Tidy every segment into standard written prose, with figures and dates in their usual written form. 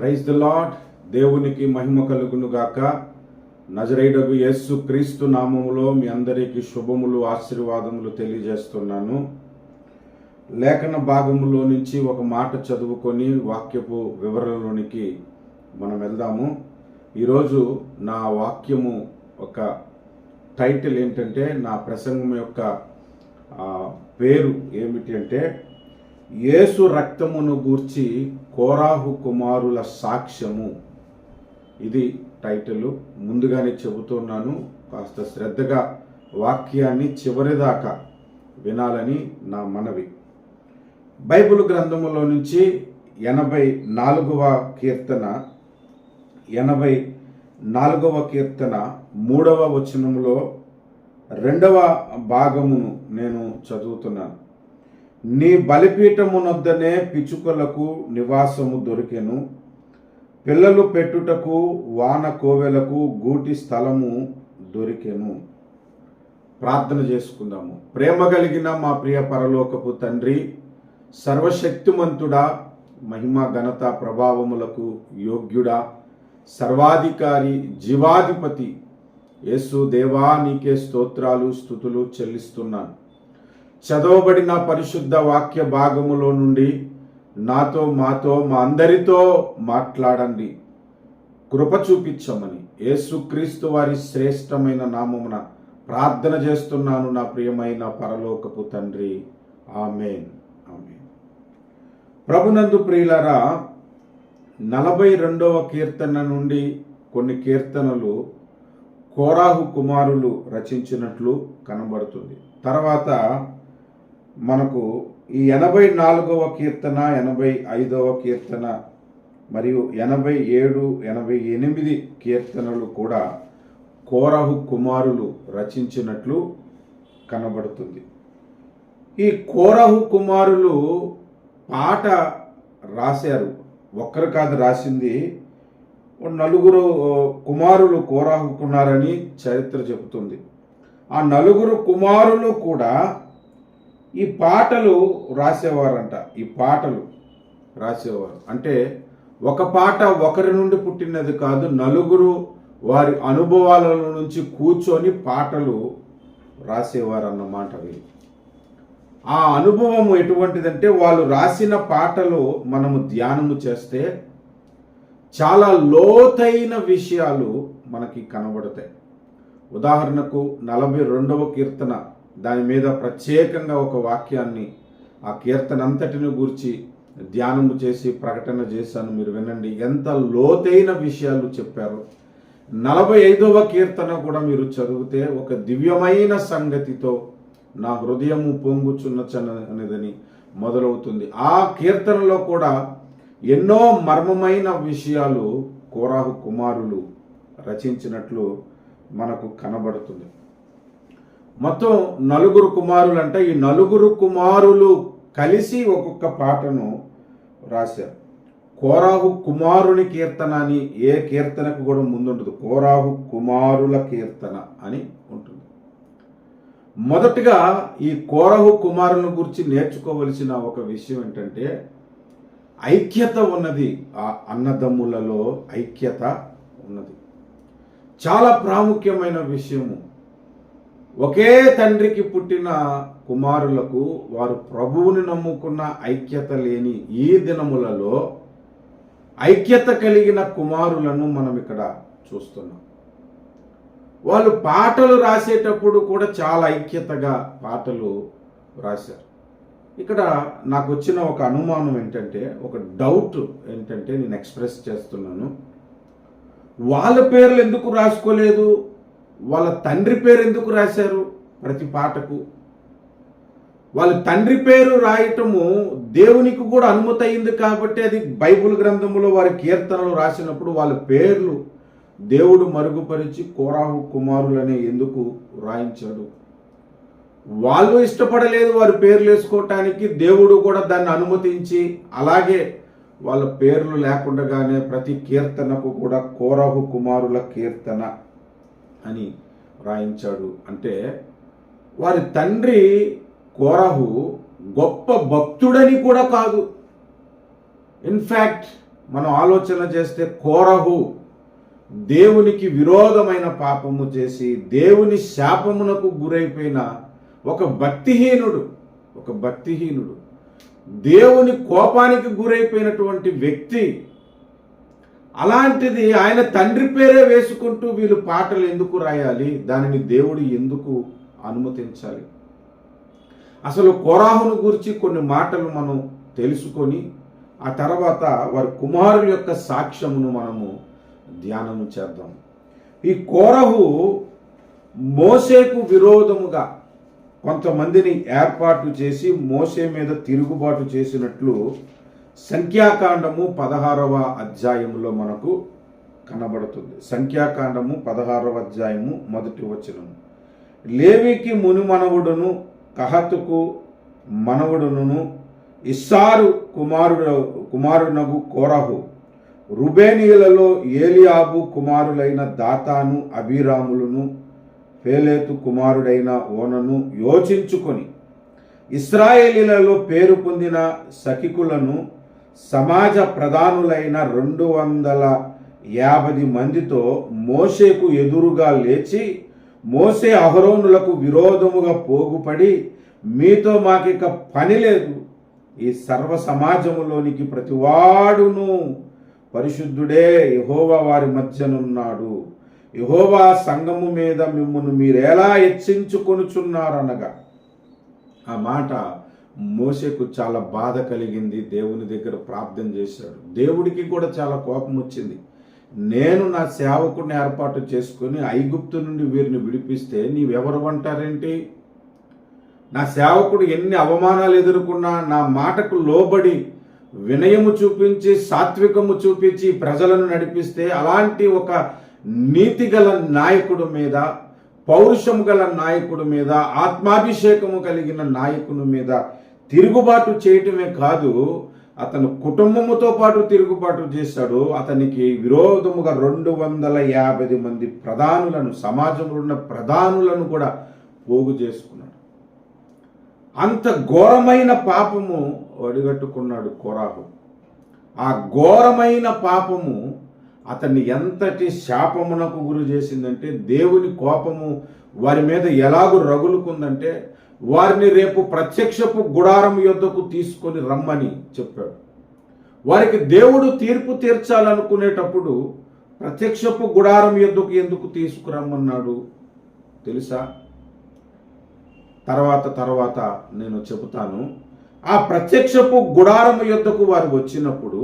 Praise the lord. దేవునికి మహిమ కలుగును గాక. నజరేయుడగు యేసు క్రీస్తు నామములో మీ అందరికీ శుభములు, ఆశీర్వాదములు తెలియజేస్తున్నాను. లేఖన భాగములో నుంచి ఒక మాట చదువుకొని వాక్యపు వివరణలోనికి మనం వెళ్దాము. ఈరోజు నా వాక్యము ఒక టైటిల్ ఏంటంటే, నా ప్రసంగం యొక్క పేరు ఏమిటి అంటే, యేసు రక్తమును గూర్చి కోరాహు కుమారుల సాక్ష్యము. ఇది టైటిల్. ముందుగానే చెబుతున్నాను, కాస్త శ్రద్ధగా వాక్యాన్ని చివరిదాకా వినాలని నా మనవి. బైబిల్ గ్రంథములో నుంచి 84వ కీర్తన 3వ వచనములో 2వ భాగమును నేను చదువుతున్నాను. నీ బలిపీఠమునొద్దనే పిచుకలకు నివాసము దొరికెను, పిల్లలు పెట్టుటకు వాన కోవెలకు గూటి స్థలము దొరికెను. ప్రార్థన చేసుకుందాము. ప్రేమ కలిగిన మా ప్రియ పరలోకపు తండ్రి, సర్వశక్తిమంతుడా, మహిమ ఘనత ప్రభావములకు యోగ్యుడా, సర్వాధికారి, జీవాధిపతి యేసు దేవా, నీకే స్తోత్రాలు స్తుతులు చెల్లిస్తున్నాను. చదవబడిన పరిశుద్ధ వాక్య భాగములో నుండి నాతో, మాతో, మా అందరితో మాట్లాడండి, కృప చూపించమని యేసుక్రీస్తు వారి శ్రేష్టమైన నామమున ప్రార్థన చేస్తున్నాను నా ప్రియమైన పరలోకపు తండ్రి. ఆమేన్, ఆమేన్. ప్రభునందు ప్రియులారా, 42వ కీర్తన నుండి కొన్ని కీర్తనలు కోరాహు కుమారులు రచించినట్లు కనబడుతుంది. తర్వాత మనకు ఈ 84వ కీర్తన, 85వ కీర్తన మరియు 87, 88 కీర్తనలు కూడా కోరాహు కుమారులు రచించినట్లు కనబడుతుంది. ఈ కోరాహు కుమారులు పాట రాశారు. ఒక్కరు కాదు రాసింది, 4 కుమారులు కోరాహుకున్నారని చరిత్ర చెబుతుంది. ఆ 4 కుమారులు కూడా ఈ పాటలు రాసేవారంట. ఈ పాటలు రాసేవారు అంటే ఒక పాట ఒకరి నుండి పుట్టినది కాదు, 4 వారి అనుభవాల నుంచి కూర్చొని పాటలు రాసేవారు అన్నమాట. ఆ అనుభవం ఎటువంటిదంటే, వాళ్ళు రాసిన పాటలు మనము ధ్యానము చేస్తే చాలా లోతైన విషయాలు మనకి కనబడతాయి. ఉదాహరణకు 42వ కీర్తన, దాని మీద ప్రత్యేకంగా ఒక వాక్యాన్ని, ఆ కీర్తన అంతటిని గురించి ధ్యానము చేసి ప్రకటన చేశాను. మీరు వినండి, ఎంత లోతైన విషయాలు చెప్పారు. 45వ కీర్తన కూడా మీరు చదివితే ఒక దివ్యమైన సంగతితో నా హృదయము పొంగుచున్నచనదని మొదలవుతుంది. ఆ కీర్తనలో కూడా ఎన్నో మర్మమైన విషయాలు కోరాహు కుమారులు రచించినట్లు మనకు కనబడుతుంది. మొత్తం 4 కుమారులు అంట. ఈ 4 కుమారులు కలిసి ఒక్కొక్క పాటను రాశారు. కోరాహు కుమారుని కీర్తన అని ఏ కీర్తనకు కూడా ముందుంటుంది, కోరాహు కుమారుల కీర్తన అని ఉంటుంది. మొదటగా ఈ కోరాహు కుమారుల గురించి నేర్చుకోవలసిన ఒక విషయం ఏంటంటే, ఐక్యత ఉన్నది. ఆ అన్నదమ్ములలో ఐక్యత ఉన్నది. చాలా ప్రాముఖ్యమైన విషయము. ఒకే తండ్రికి పుట్టిన కుమారులకు వారు ప్రభువుని నమ్ముకున్న ఐక్యత లేని ఈ దినములలో ఐక్యత కలిగిన కుమారులను మనం ఇక్కడ చూస్తున్నాం. వాళ్ళు పాటలు రాసేటప్పుడు కూడా చాలా ఐక్యతగా పాటలు రాశారు. ఇక్కడ నాకు వచ్చిన ఒక అనుమానం ఏంటంటే, ఒక డౌట్ ఏంటంటే నేను ఎక్స్ప్రెస్ చేస్తున్నాను. వాళ్ళ పేర్లు ఎందుకు రాసుకోలేదు? వాళ్ళ తండ్రి పేరు ఎందుకు రాశారు ప్రతి పాటకు? వాళ్ళ తండ్రి పేరు రాయటము దేవునికి కూడా అనుమతి అయింది కాబట్టి, అది బైబిల్ గ్రంథంలో వారి కీర్తనలు రాసినప్పుడు వాళ్ళ పేర్లు దేవుడు మరుగుపరిచి కోరాహు కుమారులనే ఎందుకు రాయించాడు? వాళ్ళు ఇష్టపడలేదు వారి పేర్లు వేసుకోవటానికి, దేవుడు కూడా దాన్ని అనుమతించి అలాగే వాళ్ళ పేర్లు లేకుండానే ప్రతి కీర్తనకు కూడా కోరాహు కుమారుల కీర్తన అని రాయించాడు. అంటే వారి తండ్రి కోరాహు గొప్ప భక్తుడని కూడా కాదు. ఇన్ఫ్యాక్ట్ మనం ఆలోచన చేస్తే కోరహు దేవునికి విరోధమైన పాపము చేసి దేవుని శాపమునకు గురైపోయిన ఒక భక్తిహీనుడు దేవుని కోపానికి గురైపోయినటువంటి వ్యక్తి. అలాంటిది ఆయన తండ్రి పేరే వేసుకుంటూ వీళ్ళు పాటలు ఎందుకు రాయాలి? దానిని దేవుడు ఎందుకు అనుమతించాలి? అసలు కోరాహును గురించి కొన్ని మాటలు మనం తెలుసుకొని ఆ తర్వాత వారి కుమారుల యొక్క సాక్ష్యమును మనము ధ్యానం చేద్దాం. ఈ కోరహు మోషేకు విరోధముగా కొంతమందిని ఏర్పాటు చేసి మోషే మీద తిరుగుబాటు చేసినట్లు సంఖ్యాకాండము 16వ అధ్యాయములో మనకు కనబడుతుంది. సంఖ్యాకాండము 16వ అధ్యాయము 1వ వచనం. లేవికి ముని మనవుడును కహతుకు మనవుడును ఇస్సారు కుమారునగు కోరహు రుబేనీయులలో ఏలియాబు కుమారులైన దాతాను అబీరాములను పేలేతు కుమారుడైన ఓనను యోచించుకొని ఇశ్రాయేలీలలో పేరు పొందిన సఖికులను సమాజ ప్రధానులైన 250 మందితో మోషేకు ఎదురుగా లేచి, మోషే అహరోనులకు విరోధముగా పోగుపడి, మీతో మాకిక పని లేదు, ఈ సర్వ సమాజములోనికి ప్రతివాడును పరిశుద్ధుడే, యెహోవా వారి మధ్యనున్నాడు, యెహోవా సంఘము మీద మిమ్మును మీరెలా హెచ్చించుకొనుచున్నారనగా. ఆ మాట మోషేకు చాలా బాధ కలిగింది. దేవుని దగ్గర ప్రార్థన చేశాడు. దేవుడికి కూడా చాలా కోపం వచ్చింది. నేను నా సేవకుడిని ఏర్పాటు చేసుకుని ఐగుప్తు నుండి వీరిని విడిపిస్తే నీవెవరు అంటారేంటి? నా సేవకుడు ఎన్ని అవమానాలు ఎదుర్కొన్నా నా మాటకు లోబడి వినయము చూపించి సాత్వికము చూపించి ప్రజలను నడిపిస్తే, అలాంటి ఒక నీతి గల నాయకుడి మీద, పౌరుషము గల నాయకుడి మీద, ఆత్మాభిషేకము కలిగిన నాయకుని మీద తిరుగుబాటు చేయటమే కాదు, అతను కుటుంబముతో పాటు తిరుగుబాటు చేశాడు. అతనికి విరోధముగా 250 మంది ప్రధానులను, సమాజంలో ఉన్న ప్రధానులను కూడా పోగు చేసుకున్నాడు. అంత ఘోరమైన పాపము ఒడిగట్టుకున్నాడు కోరాహు. ఆ ఘోరమైన పాపము అతన్ని ఎంతటి శాపమునకు గురి చేసిందంటే, దేవుని కోపము వారి మీద ఎలాగూ రగులుకుందంటే, వారిని రేపు ప్రత్యక్షపు గుడారం యొద్దకు తీసుకొని రమ్మని చెప్పాడు. వారికి దేవుడు తీర్పు తీర్చాలనుకునేటప్పుడు ప్రత్యక్షపు గుడారం యొద్దకు ఎందుకు తీసుకురమ్మన్నాడు తెలుసా? తర్వాత నేను చెబుతాను. ఆ ప్రత్యక్షపు గుడారం యొద్దకు వారు వచ్చినప్పుడు,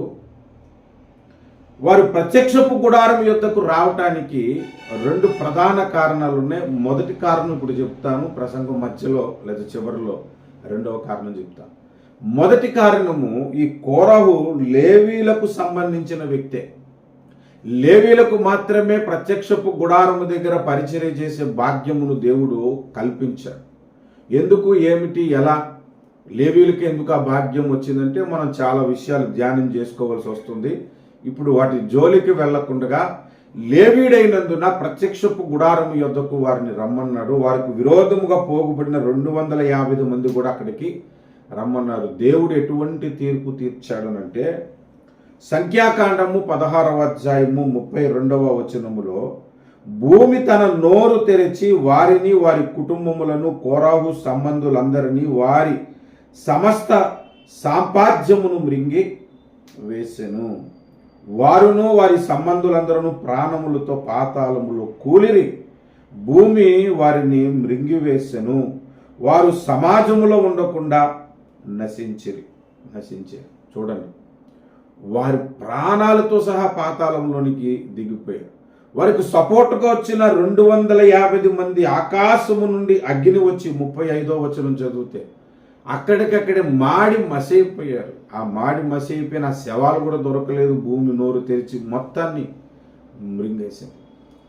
వారు ప్రత్యక్షపు గుడారం యొద్దకు రావటానికి 2 ప్రధాన కారణాలు ఉన్నాయి. మొదటి కారణం ఇప్పుడు చెప్తాను, ప్రసంగం మధ్యలో లేదా చివరిలో రెండవ కారణం చెప్తాను. మొదటి కారణము, ఈ కోరహు లేవీలకు సంబంధించిన వ్యక్తే. లేవీలకు మాత్రమే ప్రత్యక్షపు గుడారము దగ్గర పరిచర్య చేసే భాగ్యమును దేవుడు కల్పించాడు. ఎందుకు, ఏమిటి, ఎలా? లేవీలకు ఎందుకు ఆ భాగ్యం వచ్చిందంటే మనం చాలా విషయాలు ధ్యానం చేసుకోవాల్సి వస్తుంది. ఇప్పుడు వాటి జోలికి వెళ్లకుండా లేవీడైనందున ప్రత్యక్షపు గుడారం యొద్దకు వారిని రమ్మన్నాడు. వారికి విరోధముగా పోగుబడిన 250 మంది కూడా అక్కడికి రమ్మన్నారు. దేవుడు ఎటువంటి తీర్పు తీర్చాడనంటే, సంఖ్యాకాండము 16వ అధ్యాయము 32వ వచనములో, భూమి తన నోరు తెరిచి వారిని, వారి కుటుంబములను, కోరాహు సంబంధులందరినీ, వారి సమస్త సాంపాద్యమును మృంగి వేసెను. వారును వారి సంబంధులందరూ ప్రాణములతో పాతాళములో కూలిరి. భూమి వారిని మృంగివేసెను. వారు సమాజములో ఉండకుండా నశించారు. చూడండి, వారి ప్రాణాలతో సహా పాతాళంలోనికి దిగిపోయారు. వారికి సపోర్టుగా వచ్చిన 250 మంది ఆకాశము నుండి అగ్ని వచ్చి 35వ వచనం చదివితే అక్కడికక్కడే మాడి మసైపోయారు. ఆ మాడి మసైపోయిన శవాలు కూడా దొరకలేదు. భూమి నోరు తెరిచి మొత్తాన్ని మృంగేసింది.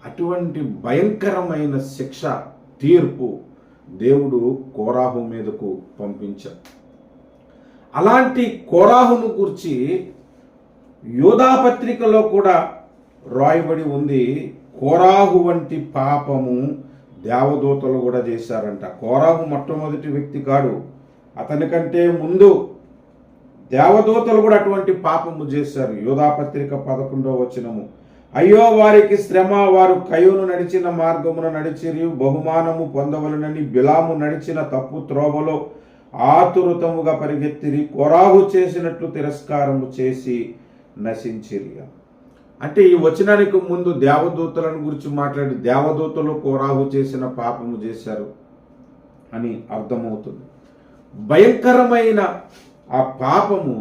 అటువంటి భయంకరమైన శిక్ష, తీర్పు దేవుడు కోరాహు మీదకు పంపించాడు. అలాంటి కోరాహును గురించి యోధాపత్రికలో కూడా రాయబడి ఉంది. కోరాహు వంటి పాపము దేవదూతలు కూడా చేశారంట. కోరాహు మొట్టమొదటి వ్యక్తి కాడు. అతని కంటే ముందు దేవదూతలు కూడా అటువంటి పాపము చేశారు. యోధాపత్రిక 11వ వచనము, అయ్యో వారికి శ్రమ, వారు కయోను నడిచిన మార్గమున నడిచిరి, బహుమానము పొందవలనని బిలాము నడిచిన తప్పు త్రోవలో ఆతురతముగా పరిగెత్తిరి, కోరాహు చేసినట్లు తిరస్కారము చేసి నశించిరి. అంటే ఈ వచనానికి ముందు దేవదూతలను గురించి మాట్లాడి దేవదూతలు కోరాహు చేసిన పాపము చేశారు అని అర్థమవుతుంది. భయంకరమైన ఆ పాపము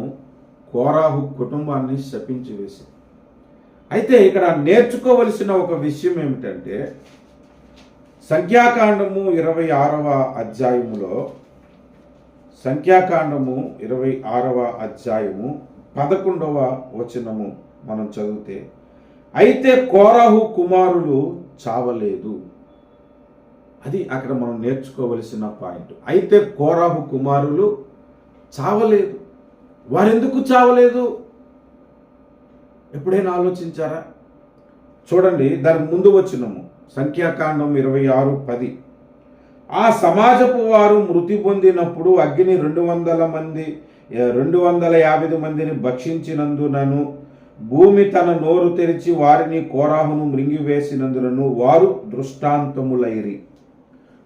కోరాహు కుటుంబాన్ని శపించి వేసింది. అయితే ఇక్కడ నేర్చుకోవలసిన ఒక విషయం ఏమిటంటే, సంఖ్యాకాండము 26వ అధ్యాయములో, సంఖ్యాకాండము 26వ అధ్యాయము 11వ వచనము మనం చదివితే, అయితే కోరాహు కుమారులు చావలేదు. అది అక్కడ మనం నేర్చుకోవలసిన పాయింట్. అయితే కోరాహు కుమారులు చావలేదు. వారెందుకు చావలేదు? ఎప్పుడైనా ఆలోచించారా? చూడండి, దానికి ముందు వచనము సంఖ్యాకాండం 26:10, ఆ సమాజపు వారు మృతి పొందినప్పుడు అగ్ని 250 మందిని భక్షించినందునను, భూమి తన నోరు తెరిచి వారిని కోరాహును మృంగివేసినందునను వారు దృష్టాంతములైరి.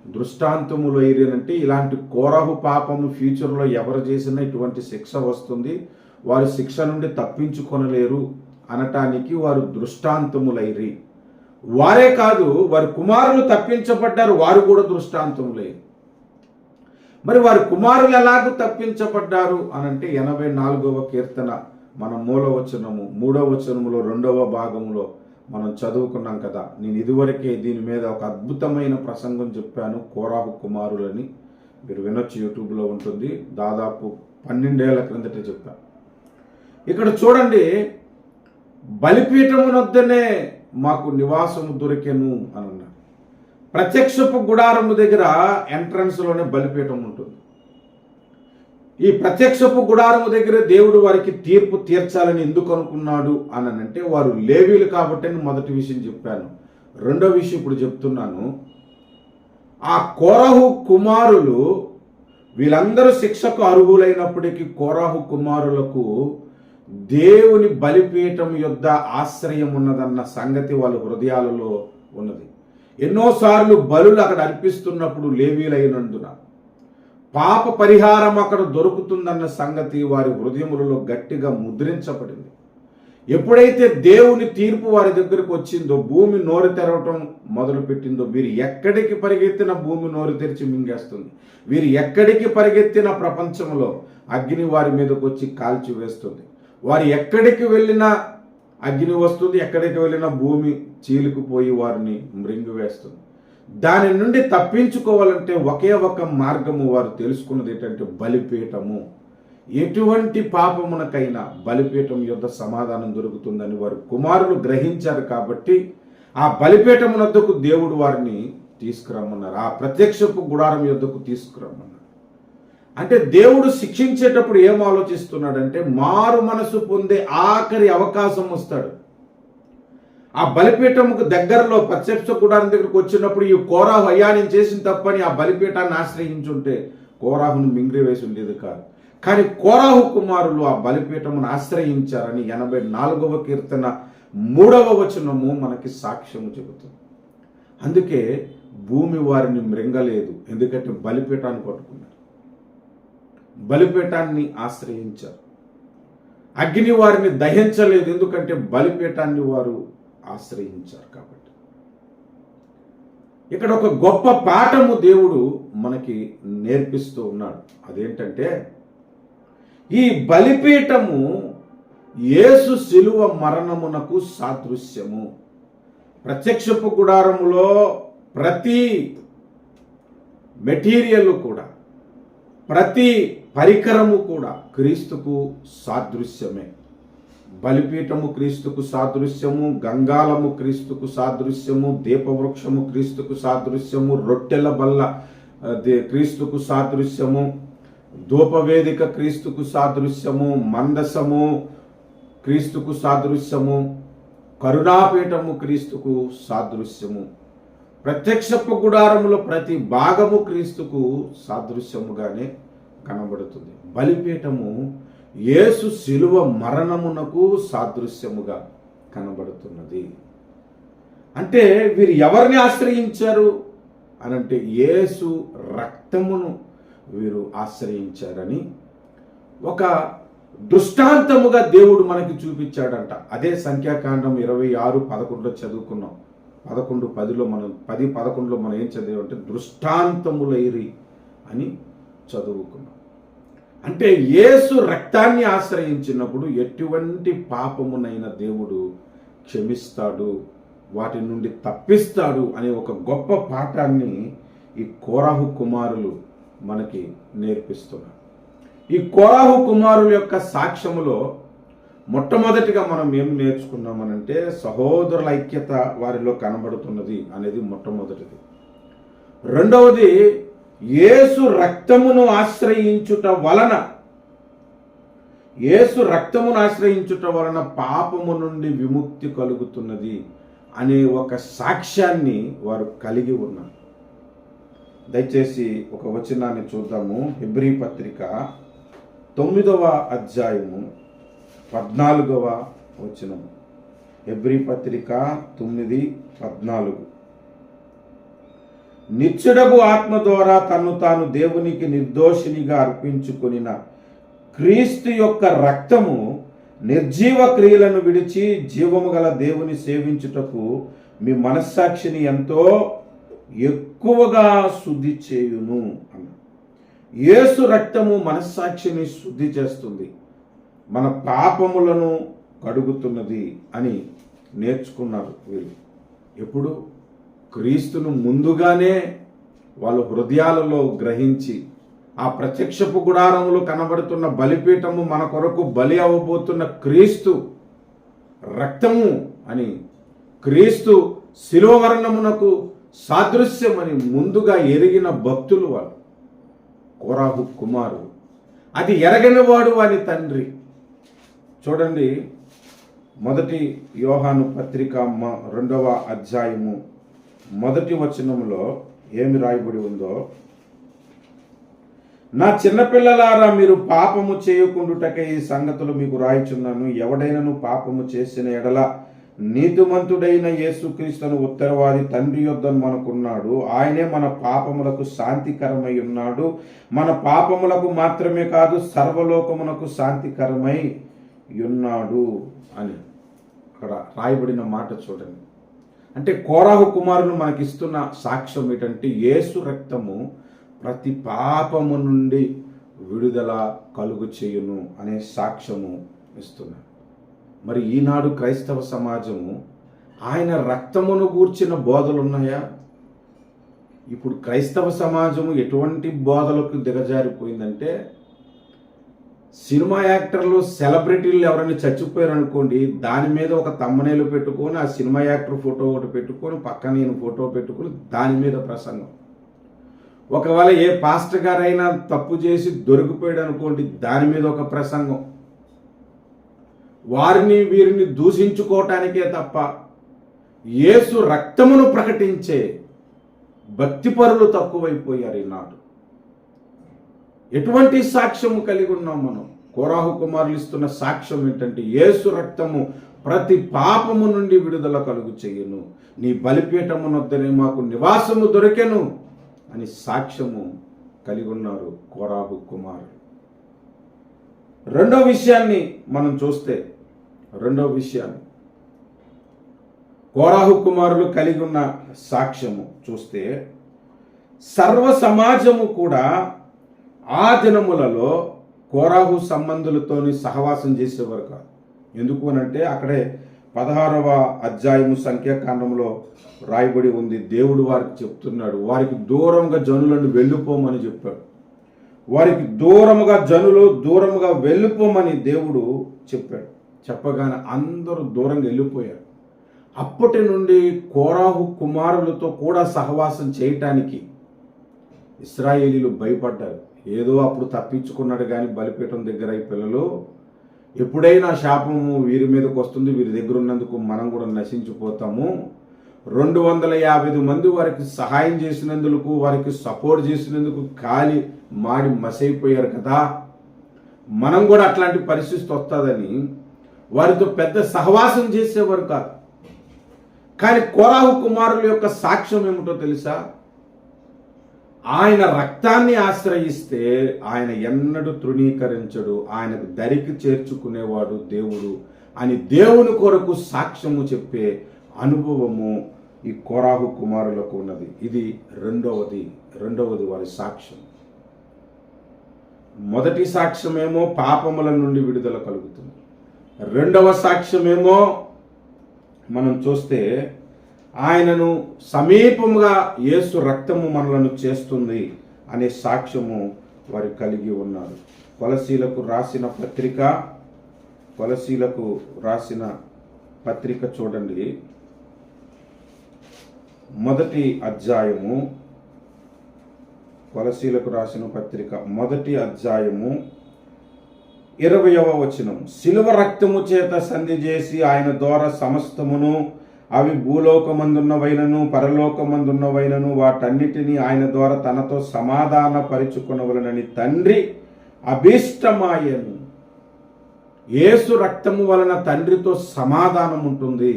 దృష్టాంతములైరి అంటే ఇలాంటి కోరాహు పాపము ఫ్యూచర్లో ఎవరు చేసినా ఇటువంటి శిక్ష వస్తుంది, వారు శిక్ష నుండి తప్పించుకొనలేరు అనటానికి వారు దృష్టాంతములైరి. వారే కాదు, వారి కుమారులు తప్పించబడ్డారు, వారు కూడా దృష్టాంతములైరి. మరి వారి కుమారులు ఎలాగూ తప్పించబడ్డారు అనంటే 84వ కీర్తన మన మూలవచనము 3వ వచనములో 2వ భాగంలో మనం చదువుకున్నాం కదా. నేను ఇదివరకే దీని మీద ఒక అద్భుతమైన ప్రసంగం చెప్పాను, కోరాహు కుమారులని. మీరు వినొచ్చు, యూట్యూబ్లో ఉంటుంది. దాదాపు 12 ఏళ్ల క్రిందటే చెప్పాను. ఇక్కడ చూడండి, బలిపీఠమునొద్దనే మాకు నివాసము దొరికెను అని అన్నారు. ప్రత్యక్షపు గుడారము దగ్గర ఎంట్రన్స్లోనే బలిపీఠం ఉంటుంది. ఈ ప్రత్యక్షపు గుడారము దగ్గర దేవుడు వారికి తీర్పు తీర్చాలని ఎందుకు అనుకున్నాడు అని అంటే, వారు లేవీలు కాబట్టి అని మొదటి విషయం చెప్పాను. రెండో విషయం ఇప్పుడు చెప్తున్నాను. ఆ కోరాహు కుమారులు వీళ్ళందరూ శిక్షకు అర్హులైనప్పటికీ కోరాహు కుమారులకు దేవుని బలిపీఠం యొద్ద ఆశ్రయం ఉన్నదన్న సంగతి వాళ్ళ హృదయాలలో ఉన్నది. ఎన్నోసార్లు బలులు అక్కడ అర్పిస్తున్నప్పుడు లేవీలైనందున పాప పరిహారం అక్కడ దొరుకుతుందన్న సంగతి వారి హృదయములలో గట్టిగా ముద్రించబడింది. ఎప్పుడైతే దేవుని తీర్పు వారి దగ్గరకు వచ్చిందో, భూమి నోరు తెరవటం మొదలుపెట్టిందో, వీరు ఎక్కడికి పరిగెత్తిన భూమి నోరు తెరిచి మింగేస్తుంది. వీరు ఎక్కడికి పరిగెత్తిన ప్రపంచంలో అగ్ని వారి మీదకి వచ్చి కాల్చి వేస్తుంది. వారు ఎక్కడికి వెళ్ళినా అగ్ని వస్తుంది, ఎక్కడికి వెళ్ళినా భూమి చీలుకుపోయి వారిని మృంగివేస్తుంది. దాని నుండి తప్పించుకోవాలంటే ఒకే ఒక మార్గము వారు తెలుసుకున్నది ఏంటంటే బలిపీఠము. ఎటువంటి పాపమునకైనా బలిపీఠం యొద్ద సమాధానం దొరుకుతుందని వారు కుమారులు గ్రహించారు. కాబట్టి ఆ బలిపీఠమునొద్దకు దేవుడు వారిని తీసుకురమ్మన్నారు, ఆ ప్రత్యక్షపు గుడారం యొద్దకు తీసుకురమ్మన్నారు. అంటే దేవుడు శిక్షించేటప్పుడు ఏం ఆలోచిస్తున్నాడంటే, మారు మనసు పొందే ఆఖరి అవకాశం వస్తాడు. ఆ బలిపీఠముకు దగ్గరలో ప్రత్యక్ష గుడారం దగ్గరకు వచ్చినప్పుడు ఈ కోరాహు, అయ్యా నేను చేసిన తప్పని ఆ బలిపీఠాన్ని ఆశ్రయించుంటే కోరాహును మింగివేసి ఉండేది కాదు. కానీ కోరాహు కుమారులు ఆ బలిపీఠమును ఆశ్రయించారని 84వ కీర్తన 3వ వచనము మనకి సాక్ష్యము చెబుతుంది. అందుకే భూమి వారిని మృంగలేదు, ఎందుకంటే బలిపీఠాన్ని పట్టుకున్నారు, బలిపీఠాన్ని ఆశ్రయించారు. అగ్ని వారిని దహించలేదు, ఎందుకంటే బలిపీఠాన్ని వారు ఆశ్రయించారు. కాబట్టి ఇక్కడ ఒక గొప్ప పాఠము దేవుడు మనకి నేర్పిస్తూ ఉన్నాడు. అదేంటంటే, ఈ బలిపీఠము యేసు శిలువ మరణమునకు సాదృశ్యము. ప్రత్యక్షపు గుడారములో ప్రతి మెటీరియల్ కూడా, ప్రతి పరికరము కూడా క్రీస్తుకు సాదృశ్యమే. బలిపీఠము క్రీస్తుకు సాదృశ్యము, గంగాలము క్రీస్తుకు సాదృశ్యము, దీపవృక్షము క్రీస్తుకు సాదృశ్యము, రొట్టెల బల్ల క్రీస్తుకు సాదృశ్యము, ధూపవేదిక క్రీస్తుకు సాదృశ్యము, మందసము క్రీస్తుకు సాదృశ్యము, కరుణాపీఠము క్రీస్తుకు సాదృశ్యము. ప్రత్యక్షపు గుడారములో ప్రతి భాగము క్రీస్తుకు సాదృశ్యముగానే కనబడుతుంది. బలిపీఠము యేసు శిలువ మరణమునకు సాదృశ్యముగా కనబడుతున్నది. అంటే వీరు ఎవరిని ఆశ్రయించారు అనంటే యేసు రక్తమును వీరు ఆశ్రయించారని ఒక దృష్టాంతముగా దేవుడు మనకి చూపించాడంట. అదే సంఖ్యాకాండం 26:11 చదువుకున్నాం. 11:10లో మనం 10:11లో మనం ఏం చదివామంటే దృష్టాంతములైరి అని చదువుకున్నాం. అంటే యేసు రక్తాన్ని ఆశ్రయించినప్పుడు ఎటువంటి పాపమునైనా దేవుడు క్షమిస్తాడు, వాటి నుండి తప్పిస్తాడు అనే ఒక గొప్ప పాఠాన్ని ఈ కోరాహు కుమారులు మనకి నేర్పిస్తున్నారు. ఈ కోరాహు కుమారుల యొక్క సాక్ష్యములో మొట్టమొదటిగా మనం ఏం నేర్చుకున్నామనంటే సహోదరుల ఐక్యత వారిలో కనబడుతున్నది అనేది మొట్టమొదటిది. రెండవది, యేసు రక్తమును ఆశ్రయించుట వలన పాపము నుండి విముక్తి కలుగుతున్నది అనే ఒక సాక్ష్యాన్ని వారు కలిగి ఉన్నారు. దయచేసి ఒక వచనాన్ని చూద్దాము. హెబ్రీ పత్రిక 9వ అధ్యాయము 14వ వచనము. హెబ్రీ పత్రిక 9:14. నిత్యుడగు ఆత్మ ద్వారా తన్ను తాను దేవునికి నిర్దోషినిగా అర్పించుకొనిన క్రీస్తు యొక్క రక్తము నిర్జీవ క్రియలను విడిచి జీవము గల దేవుని సేవించుటకు మీ మనస్సాక్షిని ఎంతో ఎక్కువగా శుద్ధి చేయును అన్న. యేసు రక్తము మనస్సాక్షిని శుద్ధి చేస్తుంది, మన పాపములను కడుగుతున్నది అని నేర్చుకున్నారు వీళ్ళు. ఎప్పుడు? క్రీస్తును ముందుగానే వాళ్ళు హృదయాలలో గ్రహించి ఆ ప్రత్యక్షపు గుడారములో కనబడుతున్న బలిపీఠము మన కొరకు బలి అవ్వబోతున్న క్రీస్తు రక్తము అని, క్రీస్తు శిలువ మరణమునకు సాదృశ్యమని ముందుగా ఎరిగిన భక్తులు వాళ్ళు, కోరాహు కుమారుడు. అది ఎరగని వాడు వాని తండ్రి. చూడండి, 1 యోహాను పత్రిక 2వ అధ్యాయము 1వ వచనములో ఏమి రాయబడి ఉందో, నా చిన్నపిల్లలారా, మీరు పాపము చేయకుండుటకై ఈ సంగతులు మీకు రాయిచున్నాను. ఎవడైనను పాపము చేసిన ఎడల నీతిమంతుడైన యేసుక్రీస్తును ఉత్తరవాది తండ్రి యొద్ద మనకున్నాడు. ఆయనే మన పాపములకు శాంతికరమై ఉన్నాడు. మన పాపములకు మాత్రమే కాదు, సర్వలోకమునకు శాంతికరమై ఉన్నాడు అని అక్కడ రాయబడిన మాట చూడండి. అంటే కోరాహు కుమారులు మనకిస్తున్న సాక్ష్యం ఏంటంటే యేసు రక్తము ప్రతి పాపము నుండి విడుదల కలుగు చేయును అనే సాక్ష్యము ఇస్తున్నారు. మరి ఈనాడు క్రైస్తవ సమాజము ఆయన రక్తమును గూర్చిన బోధలు ఉన్నాయా? ఇప్పుడు క్రైస్తవ సమాజము ఎటువంటి బోధలకు దిగజారిపోయిందంటే, సినిమా యాక్టర్లు, సెలబ్రిటీలు ఎవరైనా చచ్చిపోయారు అనుకోండి, దాని మీద ఒక తమ్మనేలు పెట్టుకొని ఆ సినిమా యాక్టర్ ఫోటో ఒకటి పెట్టుకొని పక్కన నేను ఫోటో పెట్టుకొని దాని మీద ప్రసంగం. ఒకవేళ ఏ పాస్టర్ గారైనా తప్పు చేసి దొరికిపోయాడు అనుకోండి, దాని మీద ఒక ప్రసంగం. వారిని వీరిని దూషించుకోవటానికే తప్ప యేసు రక్తమును ప్రకటించే భక్తిపరులు తక్కువైపోయారు ఈనాడు. ఎటువంటి సాక్ష్యము కలిగి ఉన్నాం మనం? కోరాహు కుమారులు ఇస్తున్న సాక్ష్యం ఏంటంటే యేసు రక్తము ప్రతి పాపము నుండి విడుదల కలుగు చెయ్యను, నీ బలిపీఠమునొద్దనే మాకు నివాసము దొరికెను అని సాక్ష్యము కలిగి ఉన్నారు కోరాహు కుమారులు. రెండో విషయాన్ని మనం చూస్తే, కోరాహు కుమారులు కలిగి ఉన్న సాక్ష్యము చూస్తే, సర్వ సమాజము కూడా ఆ దినములలో కోరాహు సంబంధులతోని సహవాసం చేసేవారు కాదు. ఎందుకు అనంటే అక్కడే 16వ అధ్యాయము సంఖ్యాకాండంలో రాయబడి ఉంది. దేవుడు వారికి చెప్తున్నాడు, వారికి దూరంగా జనులను వెళ్ళిపోమని చెప్పాడు. వారికి దూరముగా వెళ్ళిపోమని దేవుడు చెప్పాడు. చెప్పగానే అందరూ దూరంగా వెళ్ళిపోయారు. అప్పటి నుండి కోరాహు కుమారులతో కూడా సహవాసం చేయటానికి ఇశ్రాయేలీలు భయపడ్డారు. ఏదో అప్పుడు తప్పించుకున్నాడు కానీ బలిపీఠం దగ్గర ఈ పిల్లలు ఎప్పుడైనా శాపము వీరి మీదకి వస్తుంది, వీరి దగ్గర ఉన్నందుకు మనం కూడా నశించిపోతాము. 250 మంది వారికి సహాయం చేసినందుకు, వారికి సపోర్ట్ చేసినందుకు కాలి మాడి మసైపోయారు కదా, మనం కూడా అట్లాంటి పరిస్థితి వస్తుందని వారితో పెద్ద సహవాసం చేసేవారు కాదు. కానీ కోరాహు కుమారుల యొక్క సాక్ష్యం ఏమిటో తెలుసా? ఆయన రక్తాన్ని ఆశ్రయిస్తే ఆయన ఎన్నడూ తృణీకరించడు, ఆయనకు దరికి చేర్చుకునేవాడు దేవుడు అని దేవుని కొరకు సాక్ష్యము చెప్పే అనుభవము ఈ కోరాహు కుమారులకు ఉన్నది. ఇది రెండవది వారి సాక్ష్యం. మొదటి సాక్ష్యమేమో పాపముల నుండి విడుదల కలుగుతుంది. రెండవ సాక్ష్యమేమో మనం చూస్తే ఆయనను సమీపముగా యేసు రక్తము మనలను చేస్తుంది అనే సాక్ష్యము వారు కలిగి ఉన్నారు. కొలసీలకు రాసిన పత్రిక చూడండి, మొదటి అధ్యాయము, కొలసీలకు రాసిన పత్రిక మొదటి అధ్యాయము 20వ వచనం. శిలువ రక్తము చేత సంధి చేసి ఆయన ద్వారా సమస్తమును, అవి భూలోకమందున్నవైనను పరలోకమందున్నవైనను వాటన్నిటినీ ఆయన ద్వారా తనతో సమాధాన పరుచుకొనవలెనని తండ్రి అభీష్టమాయను. యేసు రక్తము వలన తండ్రితో సమాధానం ఉంటుంది,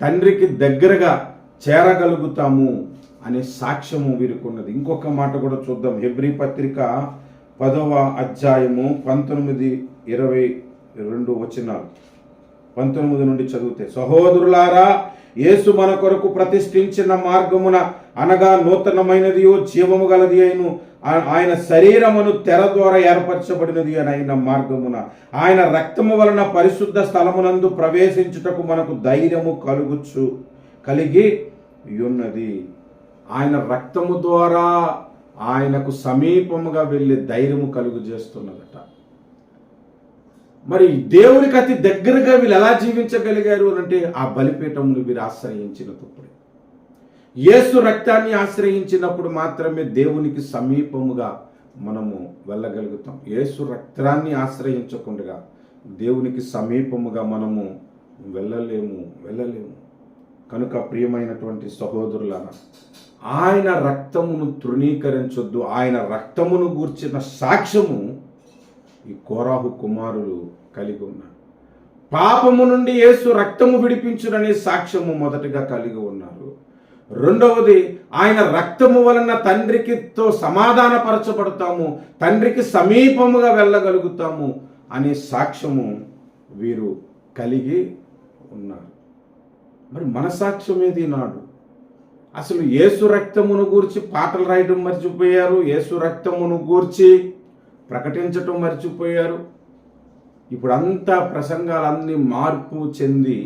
తండ్రికి దగ్గరగా చేరగలుగుతాము అనే సాక్ష్యము వీరుకున్నది. ఇంకొక మాట కూడా చూద్దాం. హెబ్రీ పత్రిక 10వ అధ్యాయము 19-22 వచనాలు. 19 నుండి చదివితే, సహోదరులారా, యేసు మన కొరకు ప్రతిష్ఠించిన మార్గమున అనగా నూతనమైనది జీవము గలది అయిన ఆయన శరీరమును తెర ద్వారా ఏర్పరచబడినది అని అయిన మార్గమున ఆయన రక్తము వలన పరిశుద్ధ స్థలమునందు ప్రవేశించుటకు మనకు ధైర్యము కలిగి ఉన్నది. ఆయన రక్తము ద్వారా ఆయనకు సమీపముగా వెళ్ళే ధైర్యము కలుగు చేస్తున్నదట. మరి దేవునికి అతి దగ్గరగా వీళ్ళు ఎలా జీవించగలిగారు అంటే ఆ బలిపీఠమును వీరు ఆశ్రయించినప్పుడు, యేసు రక్తాన్ని ఆశ్రయించినప్పుడు మాత్రమే దేవునికి సమీపముగా మనము వెళ్ళగలుగుతాం. యేసు రక్తాన్ని ఆశ్రయించకుండా దేవునికి సమీపముగా మనము వెళ్ళలేము. కనుక ప్రియమైనటువంటి సహోదరులారా, ఆయన రక్తమును తృణీకరించొద్దు. ఆయన రక్తమును గూర్చిన సాక్ష్యము ఈ కోరాహు కుమారులు కలిగి ఉన్నారు. పాపము నుండి యేసు రక్తము విడిపించుననే సాక్ష్యము మొదటిగా కలిగి ఉన్నారు. రెండవది, ఆయన రక్తము వలన తండ్రికితో సమాధానపరచబడతాము, తండ్రికి సమీపముగా వెళ్ళగలుగుతాము అనే సాక్ష్యము వీరు కలిగి ఉన్నారు. మరి మన సాక్ష్యం ఏది నాడు? అసలు యేసు రక్తమును గూర్చి పాటలు రాయడం మర్చిపోయారు, యేసు రక్తమును గూర్చి ప్రకటించటం మర్చిపోయారు. ఇప్పుడు అంతా ప్రసంగాలన్నీ మార్పు చెంది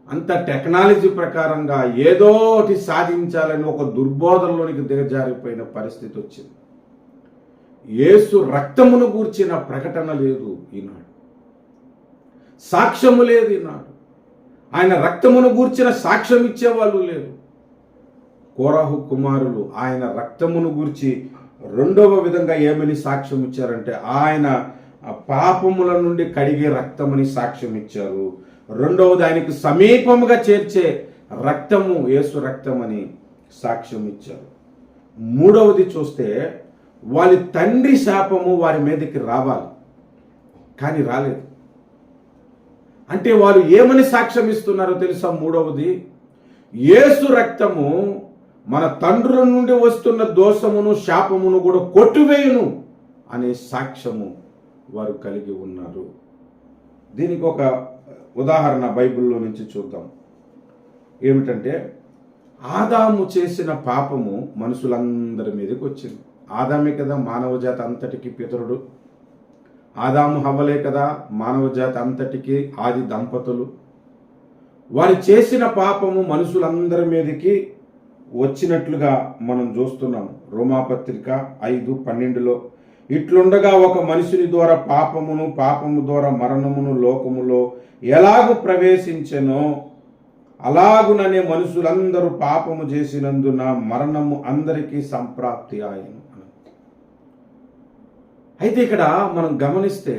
అంత టెక్నాలజీ ప్రకారంగా ఏదో ఒకటి సాధించాలని ఒక దుర్బోధనలోనికి దిగజారిపోయిన పరిస్థితి వచ్చింది. యేసు రక్తమును గూర్చిన ప్రకటన లేదు ఈనాడు, సాక్ష్యము లేదు ఈనాడు. ఆయన రక్తమును గూర్చిన సాక్ష్యం ఇచ్చేవాళ్ళు లేరు. కోరాహు కుమారులు ఆయన రక్తమును గూర్చి రెండవ విధంగా ఏమని సాక్ష్యం ఇచ్చారంటే, ఆయన పాపముల నుండి కడిగే రక్తమని సాక్ష్యం ఇచ్చారు. రెండవది, ఆయనకు సమీపముగా చేర్చే రక్తము యేసు రక్తమని సాక్ష్యం ఇచ్చారు. మూడవది చూస్తే, వాళ్ళ తండ్రి శాపము వారి మీదకి రావాలి, కానీ రాలేదు. అంటే వారు ఏమని సాక్ష్యం ఇస్తున్నారో తెలుసా? మూడవది, యేసు రక్తము మన తండ్రుల నుండి వస్తున్న దోషమును శాపమును కూడా కొట్టివేయును అనే సాక్ష్యము వారు కలిగి ఉన్నారు. దీనికి ఒక ఉదాహరణ బైబిల్లో నుంచి చూద్దాం. ఏమిటంటే, ఆదాము చేసిన పాపము మనుషులందరి మీదకి వచ్చింది. ఆదామే కదా మానవ జాతి అంతటికి పితరుడు. ఆదాము హవ్వలే కదా మానవ జాతి అంతటికి ఆది దంపతులు. వారు చేసిన పాపము మనుషులందరి మీదకి వచ్చినట్లుగా మనం చూస్తున్నాం. రోమాపత్రిక 5:12లో, ఇట్లుండగా ఒక మనుషుని ద్వారా పాపము ద్వారా మరణమును లోకములో ఎలాగు ప్రవేశించెనో అలాగుననే మనుషులందరూ పాపము చేసినందున మరణము అందరికీ సంప్రాప్తి ఆయను. అయితే ఇక్కడ మనం గమనిస్తే,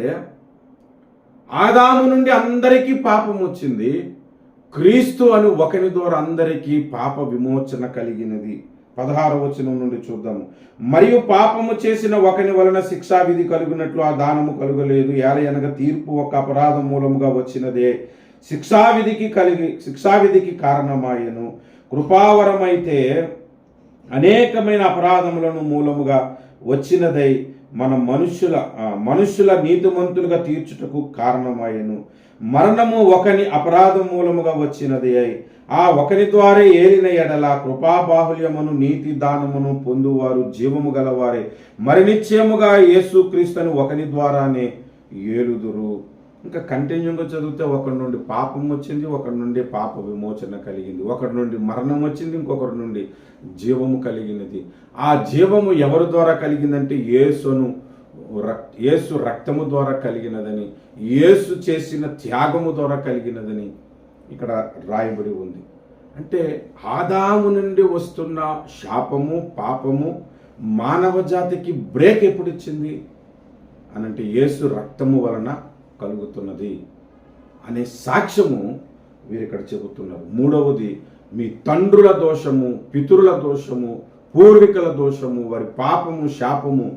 ఆదాము నుండి అందరికీ పాపం వచ్చింది, క్రీస్తు అను ఒకని ద్వారా అందరికీ పాప విమోచన కలిగినది 16వ వచనం నుండి చూద్దాము. మరియు పాపము చేసిన ఒకని వలన శిక్షావిధి కలుగునట్లు ఆ దానము కలుగలేదు. ఏలయనగా తీర్పు ఒక అపరాధం మూలముగా వచ్చినదే శిక్షావిధికి కారణమాయను. కృపావరమైతే అనేకమైన అపరాధములను మూలముగా వచ్చినదై మన మనుష్యుల నీతిమంతులుగా తీర్చుటకు కారణమాయను. మరణము ఒకని అపరాధం మూలముగా వచ్చినది అయి ఆ ఒకని ద్వారా ఏలిన ఎడల కృపాబాహుల్యమును నీతి దానమును పొందువారు జీవము గలవారే మరి నిశ్చయముగా యేసుక్రీస్తును ఒకని ద్వారానే ఏలుదురు. ఇంకా కంటిన్యూగా చదివితే ఒకరి నుండి పాపం వచ్చింది, ఒకరి నుండి పాప విమోచన కలిగింది, ఒకరి నుండి మరణం వచ్చింది, ఇంకొకరి నుండి జీవము కలిగినది. ఆ జీవము ఎవరి ద్వారా కలిగిందంటే యేసు రక్తము ద్వారా కలిగినదని, యేసు చేసిన త్యాగము ద్వారా కలిగినదని ఇక్కడ రాయబడి ఉంది. అంటే ఆదాము నుండి వస్తున్న శాపము పాపము మానవ జాతికి బ్రేక్ ఎప్పుడు ఇచ్చింది అనంటే యేసు రక్తము వలన కలుగుతున్నది అనే సాక్ష్యము వీరు ఇక్కడ చెబుతున్నారు. మూడవది, మీ తండ్రుల దోషము, పితరుల దోషము, పూర్వీకుల దోషము, వారి పాపము శాపము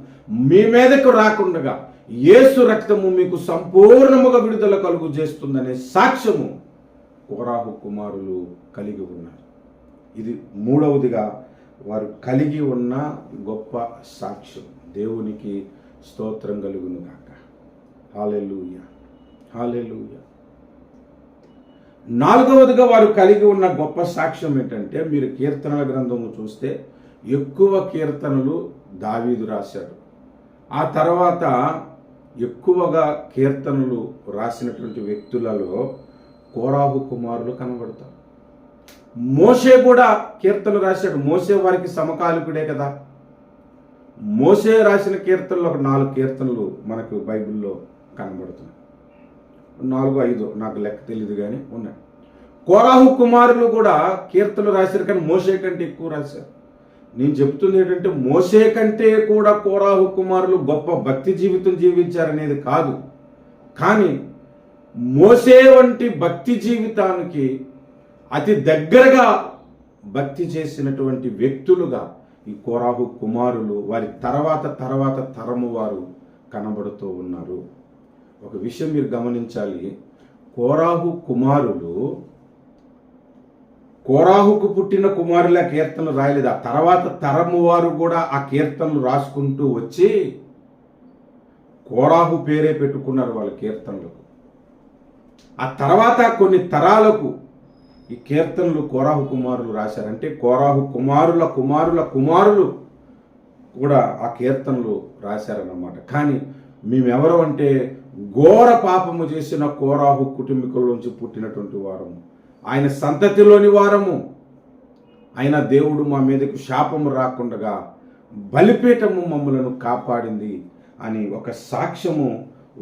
మీ మీదకు రాకుండా యేసు రక్తము మీకు సంపూర్ణముగా విడుదల కలుగు చేస్తుందనే సాక్ష్యము కోరాహు కుమారులు కలిగి ఉన్నారు. ఇది మూడవదిగా వారు కలిగి ఉన్న గొప్ప సాక్ష్యం. దేవునికి స్తోత్రం కలుగును గాక. హల్లెలూయా, హల్లెలూయా. నాలుగవదిగా వారు కలిగి ఉన్న గొప్ప సాక్ష్యం ఏంటంటే, మీరు కీర్తనల గ్రంథము చూస్తే ఎక్కువ కీర్తనలు దావీదు రాశాడు. ఆ తర్వాత ఎక్కువగా కీర్తనలు రాసినటువంటి వ్యక్తులలో కోరాహు కుమారులు కనబడతారు. మోషే కూడా కీర్తనలు రాశాడు. మోషే వారికి సమకాలికుడే కదా. మోషే రాసిన కీర్తనలు ఒక 4 కీర్తనలు మనకు బైబిల్లో కనబడుతున్నాయి. 4-5 నాకు లెక్క తెలియదు కానీ ఉన్నాయి. కోరాహు కుమారులు కూడా కీర్తనలు రాశారు, కానీ మోషే కంటే ఎక్కువ రాశారు. నేను చెప్తుంది ఏంటంటే, మోషే కంటే కూడా కోరాహు కుమారులు గొప్ప భక్తి జీవితం జీవించారనేది కాదు, కానీ మోషే వంటి భక్తి జీవితానికి అతి దగ్గరగా భక్తి చేసినటువంటి వ్యక్తులుగా ఈ కోరాహు కుమారులు వారి తర్వాత తరము వారు కనబడుతూ ఉన్నారు. ఒక విషయం మీరు గమనించాలి. కోరాహుకు పుట్టిన కుమారుల కీర్తనలు రాయలేదు. ఆ తర్వాత తరము వారు కూడా ఆ కీర్తనలు రాసుకుంటూ వచ్చి కోరాహు పేరే పెట్టుకున్నారు వాళ్ళ కీర్తనలకు. ఆ తర్వాత కొన్ని తరాలకు ఈ కీర్తనలు కోరాహు కుమారులు రాశారంటే కోరాహు కుమారుల కుమారులు కూడా ఆ కీర్తనలు రాశారన్నమాట. కానీ మేమెవరు అంటే ఘోర పాపము చేసిన కోరాహు కుటుంబీకుల్లోంచి పుట్టినటువంటి వారము, ఆయన సంతతిలోని వారము. ఆయన దేవుడు మా మీదకు శాపము రాకుండా బలిపీఠము మమ్మలను కాపాడింది అని ఒక సాక్ష్యము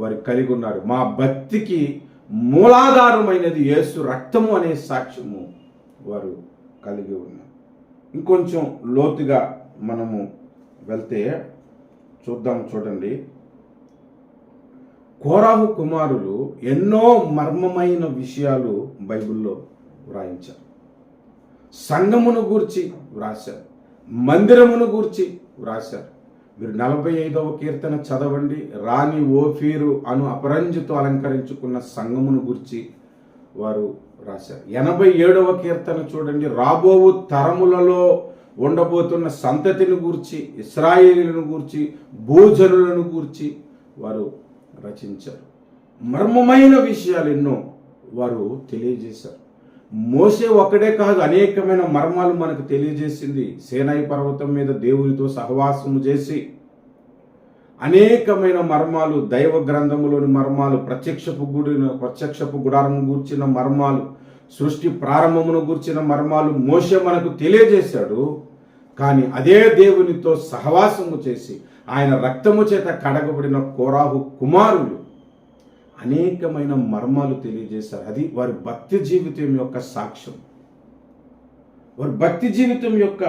వారు కలిగి ఉన్నారు. మా భక్తికి మూలాధారమైనది యేసు రక్తము అనే సాక్ష్యము వారు కలిగి ఉన్నారు. ఇంకొంచెం లోతుగా మనము వెళ్తే చూడండి. కోరాహు కుమారులు ఎన్నో మర్మమైన విషయాలు బైబిల్లో వ్రాయించారు. సంఘమును గూర్చి వ్రాశారు, మందిరమును గూర్చి వ్రాశారు. మీరు 45వ కీర్తన చదవండి. రాణి ఓఫీరు అను అపరంజితో అలంకరించుకున్న సంఘమును గురించి వారు రాశారు. 87వ కీర్తన చూడండి. రాబోవు తరములలో ఉండబోతున్న సంతతిని గూర్చి, ఇశ్రాయేలీలను గూర్చి, భూజనులను గూర్చి వారు రచించారు. మర్మమైన విషయాలు ఎన్నో వారు తెలియజేశారు. మోషే ఒక్కడే కాదు, అనేకమైన మర్మాలు మనకు తెలియజేసింది. సేనాయి పర్వతం మీద దేవునితో సహవాసము చేసి అనేకమైన మర్మాలు, దైవ గ్రంథములోని మర్మాలు, ప్రత్యక్షపు గుడారము గూర్చిన మర్మాలు, సృష్టి ప్రారంభమును గూర్చిన మర్మాలు మోషే మనకు తెలియజేశాడు. కానీ అదే దేవునితో సహవాసము చేసి ఆయన రక్తము చేత కడగబడిన కోరాహు కుమారులు అనేకమైన మర్మాలు తెలియజేశారు. అది వారి భక్తి జీవితం యొక్క సాక్ష్యం. వారి భక్తి జీవితం యొక్క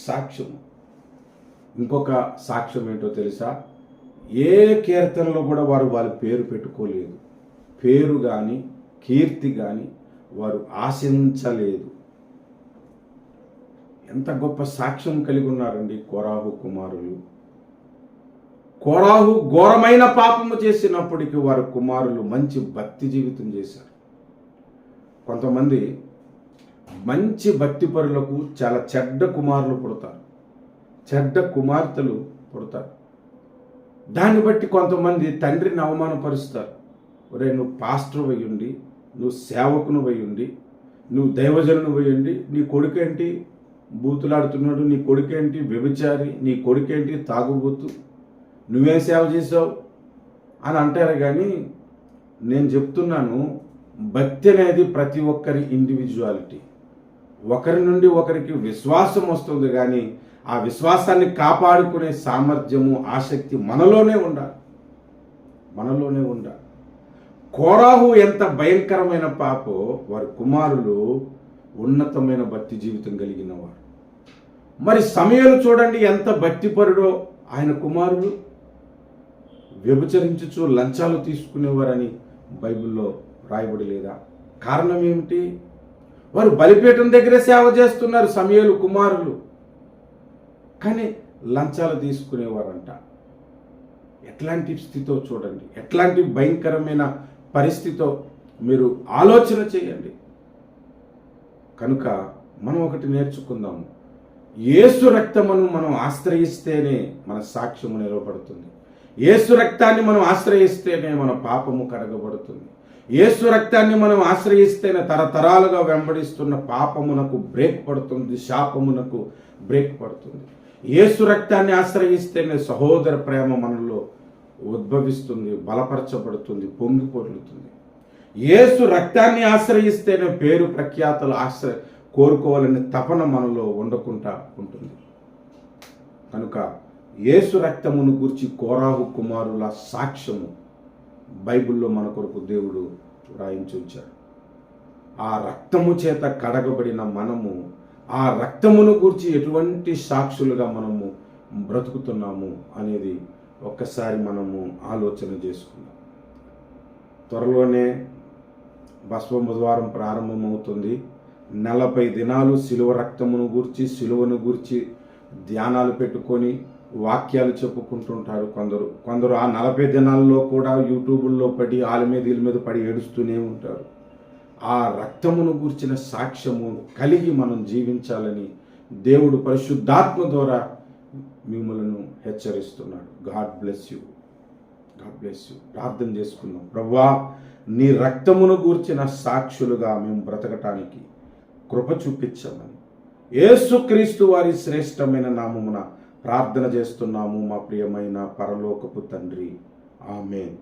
సాక్ష్యం. ఇంకొక సాక్ష్యం ఏంటో తెలుసా? ఏ కీర్తనలో కూడా వారు వాళ్ళ పేరు పెట్టుకోలేదు. పేరు కానీ కీర్తి కానీ వారు ఆశించలేదు. ఎంత గొప్ప సాక్ష్యం కలిగి ఉన్నారండి కోరాహు కుమారులు. కోరాహు ఘోరమైన పాపము చేసినప్పటికీ వారి కుమారులు మంచి భక్తి జీవితం చేశారు. కొంతమంది మంచి భక్తి పరులకు చాలా చెడ్డ కుమారులు పుడతారు, చెడ్డ కుమార్తెలు పుడతారు. దాన్ని బట్టి కొంతమంది తండ్రిని అవమానపరుస్తారు. ఒరే, నువ్వు పాస్టర్ అయ్యుండి, నువ్వు సేవకును అయ్యుండి, నువ్వు దైవజనుడు అయ్యుండి, నీ కొడుకేంటి బూతులాడుతున్నాడు, నీ కొడుకేంటి వ్యభిచారి, నీ కొడుకేంటి తాగుబోతు, నువ్వేం సేవ చేసావు అని అంటారు. కానీ నేను చెప్తున్నాను, భక్తి అనేది ప్రతి ఒక్కరి ఇండివిజువాలిటీ. ఒకరి నుండి ఒకరికి విశ్వాసం వస్తుంది, కానీ ఆ విశ్వాసాన్ని కాపాడుకునే సామర్థ్యము, ఆసక్తి మనలోనే ఉండాలి, మనలోనే ఉండాలి. కోరాహు ఎంత భయంకరమైన పాపో, వారి కుమారులు ఉన్నతమైన భక్తి జీవితం కలిగిన వారు. మరి సమయలు చూడండి ఎంత భక్తిపరుడో. ఆయన కుమారులు వ్యభిచరించుచు లంచాలు తీసుకునేవారని బైబిల్లో రాయబడి లేదా? కారణం ఏమిటి? వారు బలిపీఠం దగ్గరే సేవ చేస్తున్నారు సమయలు కుమారులు, కానీ లంచాలు తీసుకునేవారంట. ఎట్లాంటి స్థితితో చూడండి, ఎట్లాంటి భయంకరమైన పరిస్థితితో మీరు ఆలోచన చేయండి. కనుక మనం ఒకటి నేర్చుకుందాము, యేసు రక్తమును మనం ఆశ్రయిస్తేనే మన సాక్ష్యము నిలవబడుతుంది. యేసు రక్తాన్ని మనం ఆశ్రయిస్తేనే మన పాపము కడగబడుతుంది. యేసు రక్తాన్ని మనం ఆశ్రయిస్తేనే తరతరాలుగా వెంబడిస్తున్న పాపమునకు బ్రేక్ పడుతుంది, శాపమునకు బ్రేక్ పడుతుంది. యేసు రక్తాన్ని ఆశ్రయిస్తేనే సహోదర ప్రేమ మనలో ఉద్భవిస్తుంది, బలపరచబడుతుంది, పొంగి పొర్లుతుంది. యేసు రక్తాన్ని ఆశ్రయిస్తేనే పేరు ప్రఖ్యాతలు కోరుకోవాలనే తపన మనలో ఉండకుండా ఉంటుంది. కనుక యేసు రక్తమును గూర్చి కోరాహు కుమారుల సాక్ష్యము బైబిల్లో మన కొరకు దేవుడు వ్రాయించి ఉంచాడు. ఆ రక్తము చేత కడగబడిన మనము ఆ రక్తమును గూర్చి ఎటువంటి సాక్షులుగా మనము బ్రతుకుతున్నాము అనేది ఒక్కసారి మనము ఆలోచన చేసుకుందాం. త్వరలోనే బస్వ బుధవారం ప్రారంభమవుతుంది. 40 దినాలు శిలువ రక్తమును గూర్చి, శిలువను గూర్చి ధ్యానాలు పెట్టుకొని వాక్యాలు చెప్పుకుంటుంటారు కొందరు ఆ 40 దినాల్లో కూడా యూట్యూబుల్లో పడి వాళ్ళ మీద పడి ఏడుస్తూనే ఉంటారు. ఆ రక్తమును గూర్చిన సాక్ష్యము కలిగి మనం జీవించాలని దేవుడు పరిశుద్ధాత్మ ద్వారా మిమ్మలను హెచ్చరిస్తున్నాడు. God bless you, God bless you. ప్రార్థన చేసుకుందాం. ప్రభువా, నీ రక్తమును గూర్చిన సాక్షులుగా మేము బ్రతకటానికి కృప చూపించమని యేసుక్రీస్తు వారి శ్రేష్టమైన నామమున ప్రార్థన చేస్తున్నాము మా ప్రియమైన పరలోకపు తండ్రి. ఆమేన్.